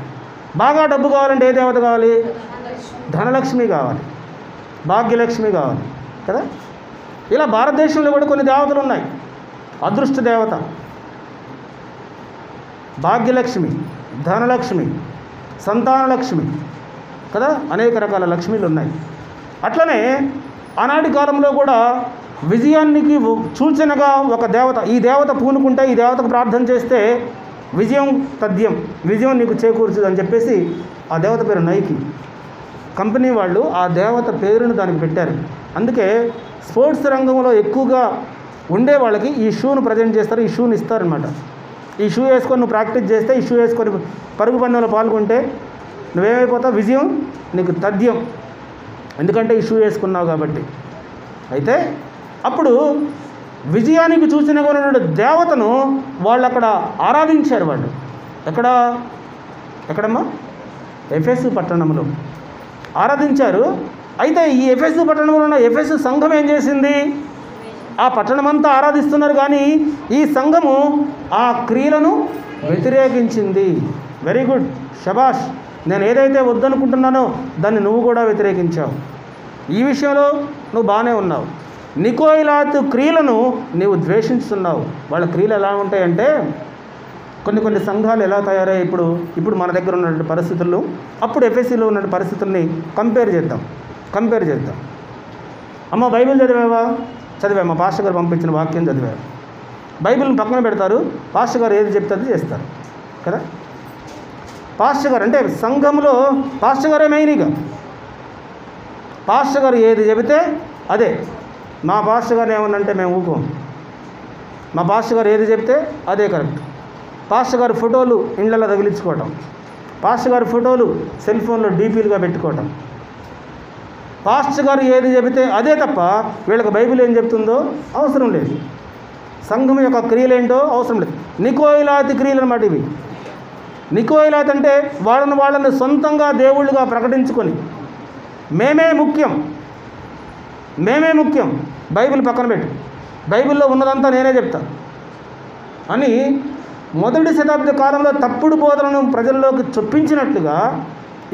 బాగా డబ్బు కావాలంటే ఏ దేవత కావాలి? ధనలక్ష్మి కావాలి, భాగ్యలక్ష్మి కావాలి కదా. ఇలా భారతదేశంలో కూడా కొన్ని దేవతలు ఉన్నాయి. అదృష్ట దేవత, భాగ్యలక్ష్మి, ధనలక్ష్మి, సంతానలక్ష్మి కదా, అనేక రకాల లక్ష్మీలు ఉన్నాయి. అట్లనే ఆనాటి కాలంలో కూడా విజయానికి సూచనగా ఒక దేవత, ఈ దేవత పూనుకుంటే, ఈ దేవతకు ప్రార్థన చేస్తే విజయం తథ్యం, విజయం నీకు చేకూర్చుదు అని చెప్పేసి ఆ దేవత పేరు నైకి. కంపెనీ వాళ్ళు ఆ దేవత పేరును దానికి పెట్టారు. అందుకే స్పోర్ట్స్ రంగంలో ఎక్కువగా ఉండే వాళ్ళకి ఈ షూను ప్రజెంట్ చేస్తారు, ఈ షూని ఇస్తారనమాట. ఈ షూ వేసుకొని నువ్వు ప్రాక్టీస్ చేస్తే, ఈ షూ వేసుకొని పరుగు పందెంలో పాల్గొంటే నువ్వేమైపోతావు? విజయం నీకు తథ్యం, ఎందుకంటే ఈ షూ వేసుకున్నావు కాబట్టి. అయితే అప్పుడు విజయానికి సూచనగా ఉన్న దేవతను వాళ్ళు అక్కడ ఆరాధించారు. వాళ్ళు ఎక్కడమ్మా? ఎఫెసు పట్టణంలో ఆరాధించారు. అయితే ఈ ఎఫెసు పట్టణంలో ఉన్న ఎఫెసు సంఘం ఏం చేసింది? ఆ పట్టణమంతా ఆరాధిస్తున్నారు, కానీ ఈ సంఘము ఆ క్రియలను వ్యతిరేకించింది. వెరీ గుడ్, శబాష్. నేను ఏదైతే వద్దనుకుంటున్నానో దాన్ని నువ్వు కూడా వ్యతిరేకించావు. ఈ విషయంలో నువ్వు బాగానే ఉన్నావు. నికోయిలాతు క్రియలను నీవు ద్వేషిస్తున్నావు. వాళ్ళ క్రియలు ఎలా ఉంటాయంటే, కొన్ని సంఘాలు ఎలా తయారయ్యాయి ఇప్పుడు మన దగ్గర ఉన్నటువంటి పరిస్థితులు, అప్పుడు ఎఫ్ఎస్సిలో ఉన్న పరిస్థితుల్ని కంపేర్ చేద్దాం. అమ్మ బైబిల్ చదివా మా పాస్టర్ గారు పంపించిన వాక్యం చదివారు. బైబిల్ని పక్కన పెడతారు, పాస్టర్ గారు ఏది చెప్తే అది చేస్తారు కదా. పాస్టర్ గారు అంటే సంఘంలో పాస్టర్ గారే మెయిన్. ఇక పాస్టర్ గారు ఏది చెబితే అదే. మా పాస్టర్ గారు ఏమన్నంటే మేము ఊకోం. మా పాస్టర్ గారు ఏది చెప్తే అదే కరెక్ట్. పాస్టర్ గారి ఫోటోలు ఇండ్లలో తగిలించుకోవటం, పాస్టర్ గారి ఫోటోలు సెల్ ఫోన్లో డీపీలుగా పెట్టుకోవటం, పాస్టర్ గారు ఏది చెబితే అదే తప్ప వీళ్ళకి బైబిల్ ఏం చెప్తుందో అవసరం లేదు. సంఘం యొక్క క్రియలేంటో అవసరం లేదు. నికోయిలాతి క్రియలు అన్నమాట ఇవి. నికోయిలాతి అంటే వాళ్ళని సొంతంగా దేవుళ్ళుగా ప్రకటించుకొని మేమే ముఖ్యం, బైబిల్ పక్కన పెట్టి బైబిల్లో ఉన్నదంతా నేనే చెప్తా అని మొదటి శతాబ్ద కాలంలో తప్పుడు బోధనను ప్రజల్లోకి చొప్పించినట్లుగా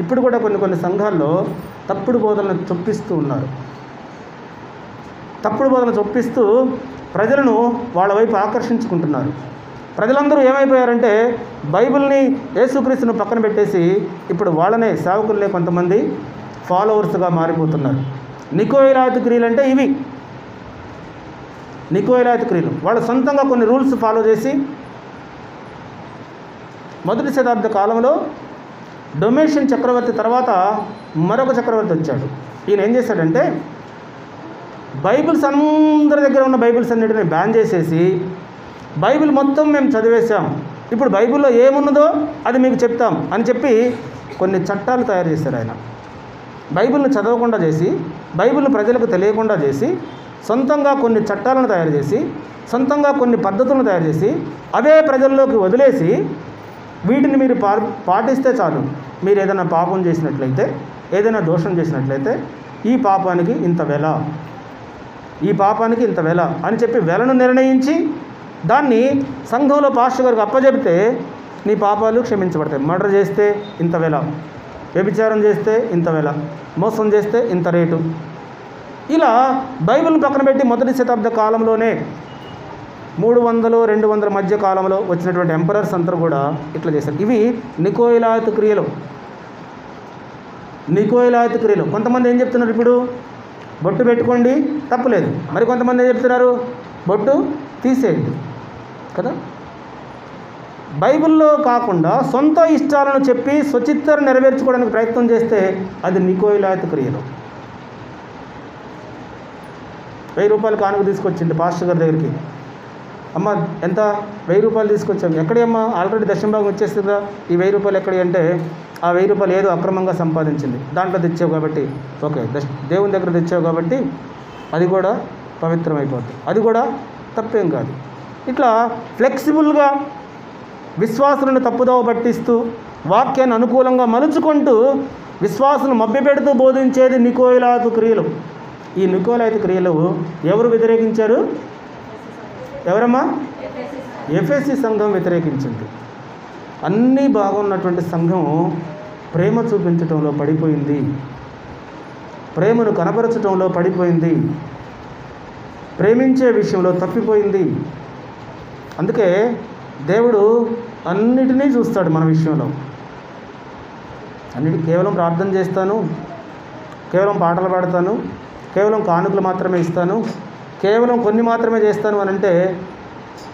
ఇప్పుడు కూడా కొన్ని సంఘాల్లో తప్పుడు బోధనలు చొప్పిస్తూ ఉన్నారు. తప్పుడు బోధన చొప్పిస్తూ ప్రజలను వాళ్ళ వైపు ఆకర్షించుకుంటున్నారు. ప్రజలందరూ ఏమైపోయారంటే బైబిల్ని, యేసుక్రీస్తును పక్కన పెట్టేసి ఇప్పుడు వాళ్ళనే సేవకులనే కొంతమంది ఫాలోవర్స్గా మారిపోతున్నారు. నికోయిలాతి క్రియలు అంటే ఇవి. నికోయిలాతి క్రియలు వాళ్ళు సొంతంగా కొన్ని రూల్స్ ఫాలో చేసి, మొదటి శతాబ్ద కాలంలో డొమేషియన్ చక్రవర్తి తర్వాత మరొక చక్రవర్తి వచ్చాడు. ఈయన ఏం చేశాడంటే బైబిల్స్ అందరి దగ్గర ఉన్న బైబిల్స్ అన్నిటిని బ్యాన్ చేసేసి, బైబిల్ మొత్తం మేము చదివేశాం, ఇప్పుడు బైబిల్లో ఏమున్నదో అది మీకు చెప్తాం అని చెప్పి కొన్ని చట్టాలు తయారు చేశారు ఆయన. బైబిల్ను చదవకుండా చేసి, బైబిల్ను ప్రజలకు తెలియకుండా చేసి, సొంతంగా కొన్ని చట్టాలను తయారు చేసి, సొంతంగా కొన్ని పద్ధతులను తయారు చేసి అవే ప్రజల్లోకి వదిలేసి, వీటిని మీరు పాటిస్తే చాలు, మీరు ఏదైనా పాపం చేసినట్లయితే, ఏదైనా దోషం చేసినట్లయితే ఈ పాపానికి ఇంత వెల, ఈ పాపానికి ఇంత వెల అని చెప్పి వెలను నిర్ణయించి దాన్ని సంఘంలో పాస్టర్ గారికి అప్పచెబితే నీ పాపాలు క్షమించబడతాయి. మర్డర్ చేస్తే ఇంత వెల, వ్యభిచారం చేస్తే ఇంత వెల, మోసం చేస్తే ఇంత రేటు. ఇలా బైబిల్ని పక్కన పెట్టి మొదటి శతాబ్ద కాలంలోనే 300-200 మధ్య కాలంలో వచ్చినటువంటి ఎంపరర్స్ అందరూ కూడా ఇట్లా చేశారు. ఇవి నికోయిలాతి క్రియలు. కొంతమంది ఏం చెప్తున్నారు, ఇప్పుడు బొట్టు పెట్టుకోండి తప్పులేదు, మరి కొంతమంది ఏం చెప్తున్నారు, బొట్టు తీసేయండి కదా. బైబిల్లో కాకుండా సొంత ఇష్టాలను చెప్పి స్వచిత్తను నెరవేర్చుకోవడానికి ప్రయత్నం చేస్తే అది నికోయిలాతి క్రియలు. 1000 రూపాయలు కానుక తీసుకొచ్చింది పాస్టర్ గారి దగ్గరికి. అమ్మ ఎంత? 1000 రూపాయలు తీసుకొచ్చాము. ఎక్కడి అమ్మ? ఆల్రెడీ దశమ భాగం వచ్చేస్తుందా, ఈ 1000 రూపాయలు ఎక్కడి అంటే, ఆ 1000 రూపాయలు ఏదో అక్రమంగా సంపాదించింది, దాంట్లో తెచ్చావు కాబట్టి ఓకే, దేవుని దగ్గర తెచ్చావు కాబట్టి అది కూడా పవిత్రమైపోతుంది, అది కూడా తప్పేం కాదు. ఇట్లా ఫ్లెక్సిబుల్గా విశ్వాసులను తప్పుదోవ పట్టిస్తూ వాక్యాన్ని అనుకూలంగా మలుచుకుంటూ విశ్వాసులను మభ్యపెడుతూ బోధించేది నికోలాయితు క్రియలు. ఈ నికోలాయితు క్రియలు ఎవరు వ్యతిరేకించారు? ఎవరమ్మా? ఎఫెసీ సంఘం వ్యతిరేకించింది. అన్నీ బాగున్నటువంటి సంఘం ప్రేమ చూపించటంలో పడిపోయింది, ప్రేమను కనపరచటంలో పడిపోయింది, ప్రేమించే విషయంలో తప్పిపోయింది. అందుకే దేవుడు అన్నిటినీ చూస్తాడు మన విషయంలో. అన్నిటి కేవలం ప్రార్థన చేస్తాను, కేవలం పాటలు పాడతాను, కేవలం కానుకలు మాత్రమే ఇస్తాను, కేవలం కొన్ని మాత్రమే చేస్తాను అని అంటే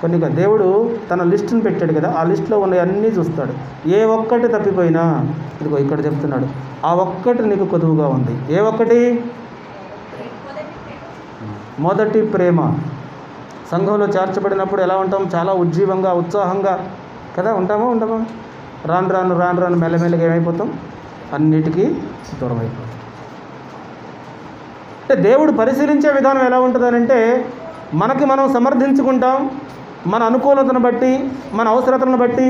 కొన్ని దేవుడు తన లిస్టును పెట్టాడు కదా, ఆ లిస్టులో ఉన్న అన్నీ చూస్తాడు. ఏ ఒక్కటి తప్పిపోయినా ఇదిగో ఇక్కడ చెప్తున్నాడు, ఆ ఒక్కటి నీకు కొదువుగా ఉంది. ఏ ఒక్కటి? మొదటి ప్రేమ. సంఘంలో చేర్చబడినప్పుడు ఎలా ఉంటాం? చాలా ఉజ్జీవంగా, ఉత్సాహంగా కదా ఉంటామా? ఉండమా? రాను రాను రాను రాను మెల్లమెల్లగా ఏమైపోతాం? అన్నిటికీ దూరం అయిపోతాం. అంటే దేవుడు పరిశీలించే విధానం ఎలా ఉంటుందనంటే, మనకి మనం సమర్థించుకుంటాం, మన అనుకూలతను బట్టి, మన అవసరతను బట్టి,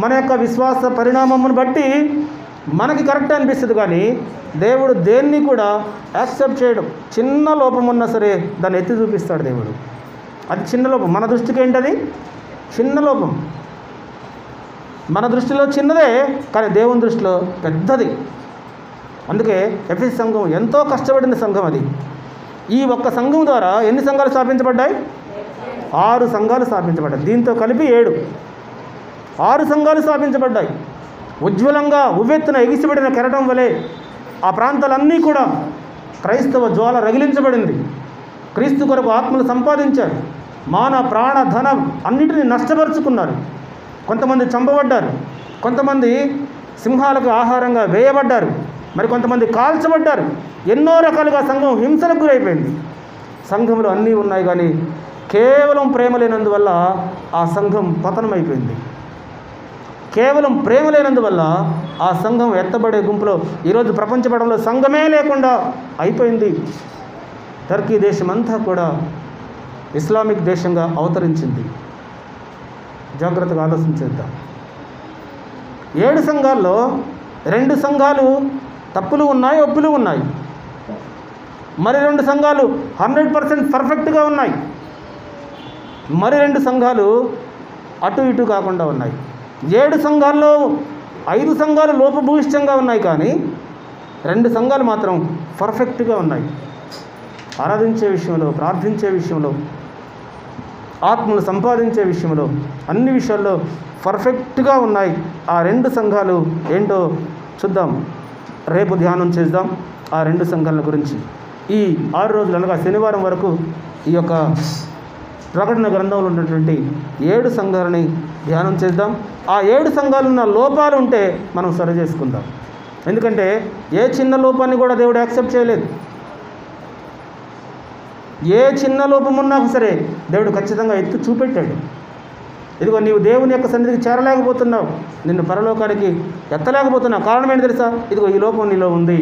మన యొక్క విశ్వాస పరిణామమును బట్టి మనకి కరెక్ట్ అనిపిస్తుంది. కానీ దేవుడు దేన్ని కూడా యాక్సెప్ట్ చేయడం. చిన్న లోపం ఉన్నా సరే దాన్ని ఎత్తి చూపిస్తాడు దేవుడు. అది చిన్న లోపం, మన దృష్టికి ఏంటది? చిన్న లోపం. మన దృష్టిలో చిన్నదే, కానీ దేవుని దృష్టిలో పెద్దది. అందుకే ఎఫెసీ సంఘం ఎంతో కష్టపడిన సంఘం అది. ఈ ఒక్క సంఘం ద్వారా ఎన్ని సంఘాలు స్థాపించబడ్డాయి? 6 సంఘాలు స్థాపించబడ్డాయి. దీంతో కలిపి 7, 6 సంఘాలు స్థాపించబడ్డాయి. ఉజ్వలంగా ఉవ్వెత్తున ఎగిసిపడిన కెరటం వలె ఆ ప్రాంతాలన్నీ కూడా క్రైస్తవ జ్వాల రగిలించబడింది. క్రీస్తు కొరకు ఆత్మలు సంపాదించారు. మాన ప్రాణ ధనం అన్నిటినీ నష్టపరుచుకున్నారు. కొంతమంది చంపబడ్డారు, కొంతమంది సింహాలకు ఆహారంగా వేయబడ్డారు, మరి కొంతమంది కాల్చబడ్డారు. ఎన్నో రకాలుగా సంఘం హింసలకు గురైపోయింది. సంఘంలో అన్నీ ఉన్నాయి, కానీ కేవలం ప్రేమ లేనందువల్ల ఆ సంఘం పతనమైపోయింది. కేవలం ప్రేమ లేనందువల్ల ఆ సంఘం ఎత్తబడే గుంపులో ఈరోజు ప్రపంచపటంలో సంఘమే లేకుండా అయిపోయింది. టర్కీ దేశం అంతా కూడా ఇస్లామిక్ దేశంగా అవతరించింది. జాగ్రత్తగా ఆలోచించేద్దాం. 7 సంఘాల్లో 2 సంఘాలు తప్పులు ఉన్నాయి, ఒప్పులు ఉన్నాయి. మరి 2 సంఘాలు 100% పర్ఫెక్ట్గా ఉన్నాయి. మరి 2 సంఘాలు అటు ఇటు కాకుండా ఉన్నాయి. 7 సంఘాల్లో 5 సంఘాలు లోపభూయిష్టంగా ఉన్నాయి, కానీ 2 సంఘాలు మాత్రం పర్ఫెక్ట్గా ఉన్నాయి. ఆరాధించే విషయంలో, ప్రార్థించే విషయంలో, ఆత్మను సంపాదించే విషయంలో, అన్ని విషయాల్లో పర్ఫెక్ట్గా ఉన్నాయి. ఆ 2 సంఘాలు ఏంటో చూద్దాం. రేపు ధ్యానం చేద్దాం ఆ 2 సంఘాల గురించి. ఈ 6 రోజులు అనగా శనివారం వరకు ఈ యొక్క ప్రకటన గ్రంథంలో ఉన్నటువంటి 7 సంఘాలని ధ్యానం చేద్దాం. ఆ 7 సంఘాలున్న లోపాలు ఉంటే మనం సరి చేసుకుందాం. ఎందుకంటే ఏ చిన్న లోపాన్ని కూడా దేవుడు యాక్సెప్ట్ చేయలేదు. ఏ చిన్న లోపం ఉన్నా సరే దేవుడు ఖచ్చితంగా ఎత్తి చూపెట్టాడు. ఇదిగో నీవు దేవుని యొక్క సన్నిధికి చేరలేకపోతున్నావు, నిన్ను పరలోకానికి ఎత్తలేకపోతున్నావు, కారణం ఏంటి తెలుసా? ఇదిగో ఈ లోపం నీలో ఉంది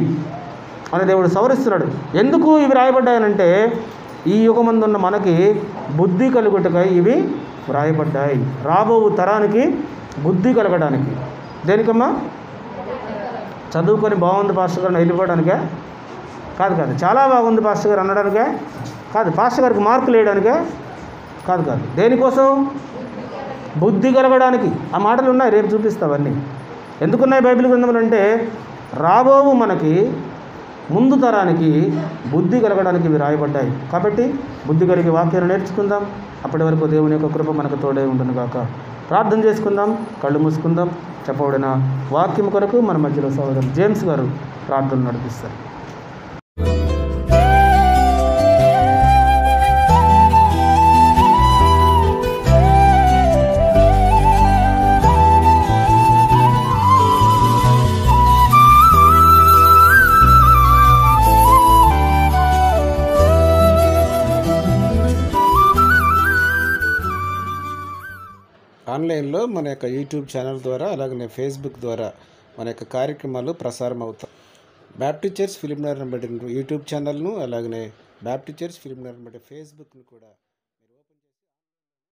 అని దేవుడు సవరిస్తున్నాడు. ఎందుకు ఇవి రాయబడ్డాయనంటే, ఈ యుగమందున్న మనకి బుద్ధి కలుగుటకై ఇవి వ్రాయబడ్డాయి. రాబో తరానికి బుద్ధి కలగడానికి. దేనికమ్మా? చదువుకొని బాగుంది పాస్టర్ గారిని వెళ్ళిపోవడానికే కాదు, చాలా బాగుంది పాస్టర్ గారు అనడానికే కాదు, పాస్టర్ గారికి మార్కులు వేయడానికే కాదు. దేనికోసం? బుద్ధి కలగడానికి. ఆ మాటలు ఉన్నాయి, రేపు చూపిస్తావన్నీ. ఎందుకున్నాయి బైబిల్ గ్రంథములు అంటే, రాబోవు మనకి ముందు తరానికి బుద్ధి కలగడానికి ఇవి రాయబడ్డాయి. కాబట్టి బుద్ధి కలిగి వాక్యాన్ని నేర్చుకుందాం. అప్పటి వరకు దేవుని యొక్క కృప మనకు తోడే ఉండును గాక. ప్రార్థన చేసుకుందాం, కళ్ళు మూసుకుందాం. చెప్పబడిన వాక్యం కొరకు మన మధ్యలో సహోదరుడు జేమ్స్ గారు ప్రార్థన నడిపిస్తారు. ఆన్లైన్లో మన యొక్క యూట్యూబ్ ఛానల్ ద్వారా, అలాగనే ఫేస్బుక్ ద్వారా మన యొక్క కార్యక్రమాలు ప్రసారం అవుతాయి. బ్యాప్టిస్ట్ చర్చ్ ఫిలిం నగర్ బట్టి యూట్యూబ్ ఛానల్ను, అలాగనే బ్యాప్టిస్ట్ చర్చ్ ఫిలిం నగర్ బట్టి ఫేస్బుక్ను కూడా